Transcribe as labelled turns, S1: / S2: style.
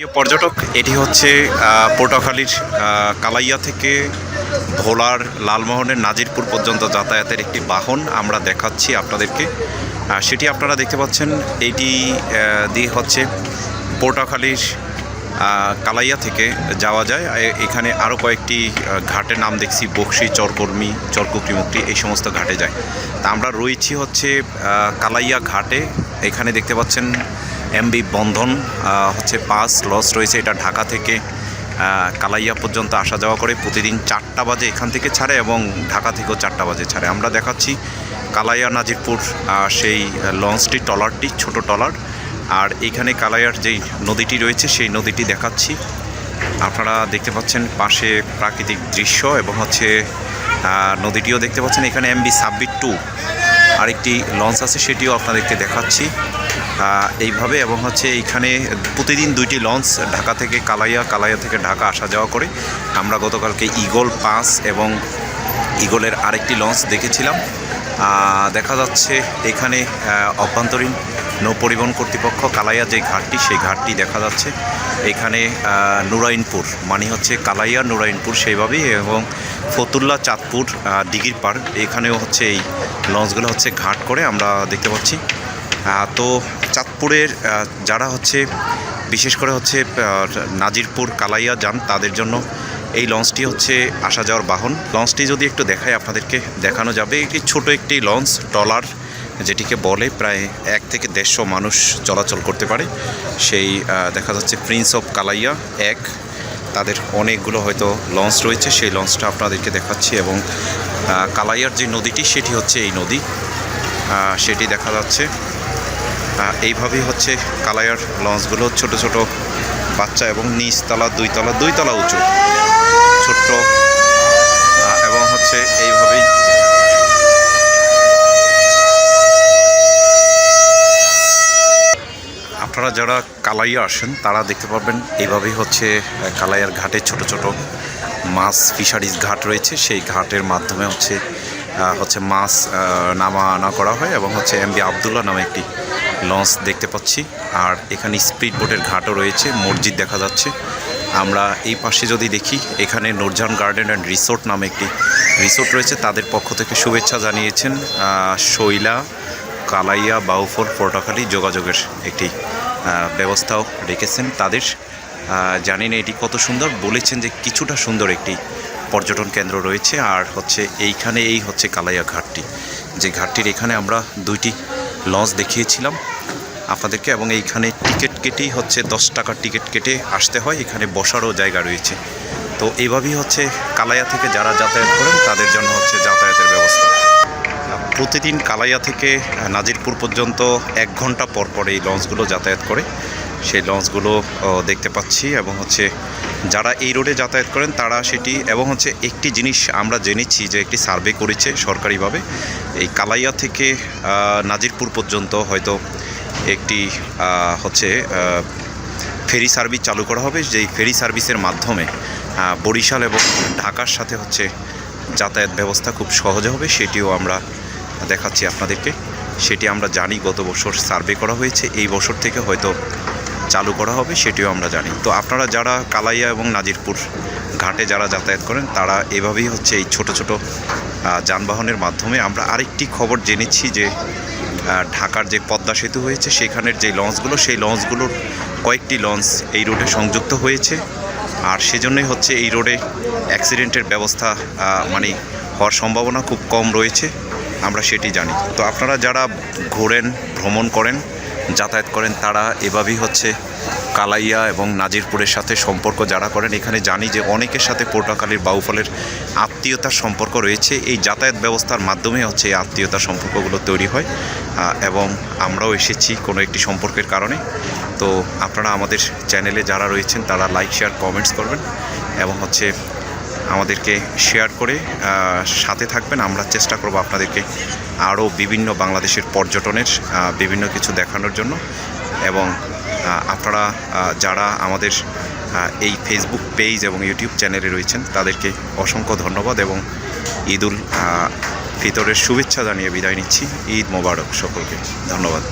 S1: প্রিয় পর্যটক, এটি হচ্ছে পটুয়াখালীর কালাইয়া থেকে ভোলার লালমোহনের নাজিরপুর পর্যন্ত যাতায়াতের একটি বাহন আমরা দেখাচ্ছি আপনাদেরকে। সেটি আপনারা দেখতে পাচ্ছেন। এইটি দিয়ে হচ্ছে পটুয়াখালীর কালাইয়া থেকে যাওয়া যায়। এখানে আরও কয়েকটি ঘাটের নাম দেখছি, বকশি, চরকর্মী, চরকুকরিমুক্তি, এই সমস্ত ঘাটে যায়। তা আমরা রয়েছি হচ্ছে কালাইয়া ঘাটে। এখানে দেখতে পাচ্ছেন এমবি বন্ধন হচ্ছে পাস লস রয়েছে। এটা ঢাকা থেকে কালাইয়া পর্যন্ত আসা যাওয়া করে। প্রতিদিন 4টা বাজে এখান থেকে ছাড়ে এবং ঢাকা থেকেও 4টা বাজে ছাড়ে। আমরা দেখাচ্ছি কালাইয়া নাজিরপুর সেই লঞ্চটি, ট্রলারটি, ছোট ট্রলার। আর এইখানে কালাইয়ার যেই নদীটি রয়েছে সেই নদীটি দেখাচ্ছি। আপনারা দেখতে পাচ্ছেন পাশে প্রাকৃতিক দৃশ্য এবং হচ্ছে নদীটিও দেখতে পাচ্ছেন। এখানে MV সাব্বির 2 আরেকটি লঞ্চ আছে, সেটিও আপনাদেরকে দেখাচ্ছি এইভাবে। এবং হচ্ছে এইখানে প্রতিদিন 2টি লঞ্চ ঢাকা থেকে কালাইয়া, কালাইয়া থেকে ঢাকা আসা যাওয়া করে। আমরা গতকালকে ঈগল 5 এবং ঈগলের আরেকটি লঞ্চ দেখেছিলাম। দেখা যাচ্ছে এখানে অভ্যন্তরীণ নৌ পরিবহন কর্তৃপক্ষ কালাইয়া যে ঘাটটি, সেই ঘাটটি দেখা যাচ্ছে। এখানে নুরাইনপুর মানে হচ্ছে কালাইয়া নুরাইনপুর সেইভাবেই, এবং ফতুল্লা, চাঁদপুর, দিঘির পাড়, এখানেও হচ্ছে এই লঞ্চগুলো হচ্ছে ঘাট করে আমরা দেখতে পাচ্ছি। তো চাঁদপুরের যারা হচ্ছে বিশেষ করে হচ্ছে নাজিরপুর কালাইয়া যান, তাদের জন্য এই লঞ্চটি হচ্ছে আসা যাওয়ার বাহন। লঞ্চটি যদি একটু দেখায় আপনাদেরকে দেখানো যাবে। এটি ছোট একটি লঞ্চ, ট্রলার যেটিকে বলে, প্রায় 1 থেকে 150 মানুষ চলাচল করতে পারে। সেই দেখা যাচ্ছে প্রিন্স অফ কালাইয়া 1, তাদের অনেকগুলো হয়তো লঞ্চ রয়েছে। সেই লঞ্চটা আপনাদেরকে দেখাচ্ছি। এবং কালাইয়ার যে নদীটি, সেটি হচ্ছে এই নদী, সেটি দেখা যাচ্ছে। এইভাবেই হচ্ছে কালাইয়ার লঞ্চগুলো, ছোট ছোট বাচ্চা এবং নিচতলা, 2 তলা উঁচু ছোট্ট, এবং হচ্ছে এইভাবেই আপনারা যারা কালাইয়া আসেন তারা দেখতে পারবেন। এইভাবেই হচ্ছে কালাইয়ার ঘাটে ছোট ছোট মাছ ফিশারিজ ঘাট রয়েছে। সেই ঘাটের মাধ্যমে হচ্ছে মাছ নামা আনা করা হয়। এবং হচ্ছে MV আবদুল্লাহ নামে একটি লঞ্চ দেখতে পাচ্ছি। আর এখানে স্পিড বোটের ঘাটও রয়েছে, মসজিদ দেখা যাচ্ছে। আমরা এই পাশে যদি দেখি, এখানে নূরজাহান গার্ডেন অ্যান্ড রিসোর্ট নামে একটি রিসোর্ট রয়েছে। তাদের পক্ষ থেকে শুভেচ্ছা জানিয়েছেন শৈলা, কালাইয়া, বাউফল, পটুয়াখালী যোগাযোগের একটি ব্যবস্থাও রেখেছেন তাদের। জানি না এটি কত সুন্দর, বলেছেন যে কিছুটা সুন্দর একটি পর্যটন কেন্দ্র রয়েছে। আর হচ্ছে এইখানে এই হচ্ছে কালাইয়া ঘাটটি, যে ঘাটটির এখানে আমরা 2টি লঞ্চ দেখিয়েছিলাম আপনাদেরকে। এবং এইখানে টিকিট কেটেই হচ্ছে 10 টাকার টিকিট কেটে আসতে হয়। এখানে বসারও জায়গা রয়েছে। তো এইভাবেই হচ্ছে কালাইয়া থেকে যারা যাতায়াত করেন তাদের জন্য হচ্ছে যাতায়াতের ব্যবস্থা। প্রতিদিন কালাইয়া থেকে নাজিরপুর পর্যন্ত 1 ঘন্টা পর পর এই লঞ্চগুলো যাতায়াত করে। সেই লঞ্চগুলো দেখতে পাচ্ছি। এবং হচ্ছে যারা এই রোডে যাতায়াত করেন তারা সেটি, এবং হচ্ছে একটি জিনিস আমরা জেনেছি যে একটি সার্ভে করেছে সরকারিভাবে, এই কালাইয়া থেকে নাজিরপুর পর্যন্ত হয়তো একটি হচ্ছে ফেরি সার্ভিস চালু করা হবে। যেই ফেরি সার্ভিসের মাধ্যমে বরিশাল এবং ঢাকার সাথে হচ্ছে যাতায়াত ব্যবস্থা খুব সহজে হবে। সেটিও আমরা দেখাচ্ছি আপনাদেরকে। সেটি আমরা জানি গত বছর সার্ভে করা হয়েছে, এই বছর থেকে হয়তো চালু করা হবে, সেটিও আমরা জানি। তো আপনারা যারা কালাইয়া এবং নাজিরপুর ঘাটে যারা যাতায়াত করেন তারা এভাবেই হচ্ছে এই ছোট ছোট যানবাহনের মাধ্যমে। আমরা আরেকটি খবর জেনেছি যে ঢাকার যে পদ্মা সেতু হয়েছে, সেখানের যে লঞ্চগুলো, সেই লঞ্চগুলোর কয়েকটি লঞ্চ এই রোডে সংযুক্ত হয়েছে। আর সেজন্যই হচ্ছে এই রোডে অ্যাক্সিডেন্টের ব্যবস্থা মানে হওয়ার সম্ভাবনা খুব কম রয়েছে, আমরা সেটি জানি। তো আপনারা যারা ঘোরেন, ভ্রমণ করেন, যাতায়াত করেন, তারা এভাবেই হচ্ছে কালাইয়া এবং নাজিরপুরের সাথে সম্পর্ক যারা করেন, এখানে জানি যে অনেকের সাথে পটুয়াখালীর বাউফলের আত্মীয়তার সম্পর্ক রয়েছে। এই যাতায়াত ব্যবস্থার মাধ্যমে হচ্ছে এই আত্মীয়তার সম্পর্কগুলো তৈরি হয়। এবং আমরাও এসেছি কোনো একটি সম্পর্কের কারণে। তো আপনারা আমাদের চ্যানেলে যারা রয়েছেন তারা লাইক, শেয়ার, কমেন্টস করবেন এবং হচ্ছে আমাদেরকে শেয়ার করে সাথে থাকবেন। আমরা চেষ্টা করব আপনাদেরকে আরও বিভিন্ন বাংলাদেশের পর্যটনের বিভিন্ন কিছু দেখানোর জন্য। এবং আপনারা যারা আমাদের এই ফেসবুক পেজ এবং ইউটিউব চ্যানেলে রয়েছেন তাদেরকে অসংখ্য ধন্যবাদ এবং ঈদ উল ফিতরের শুভেচ্ছা জানিয়ে বিদায় নিচ্ছি। ঈদ মোবারক সকলকে, ধন্যবাদ।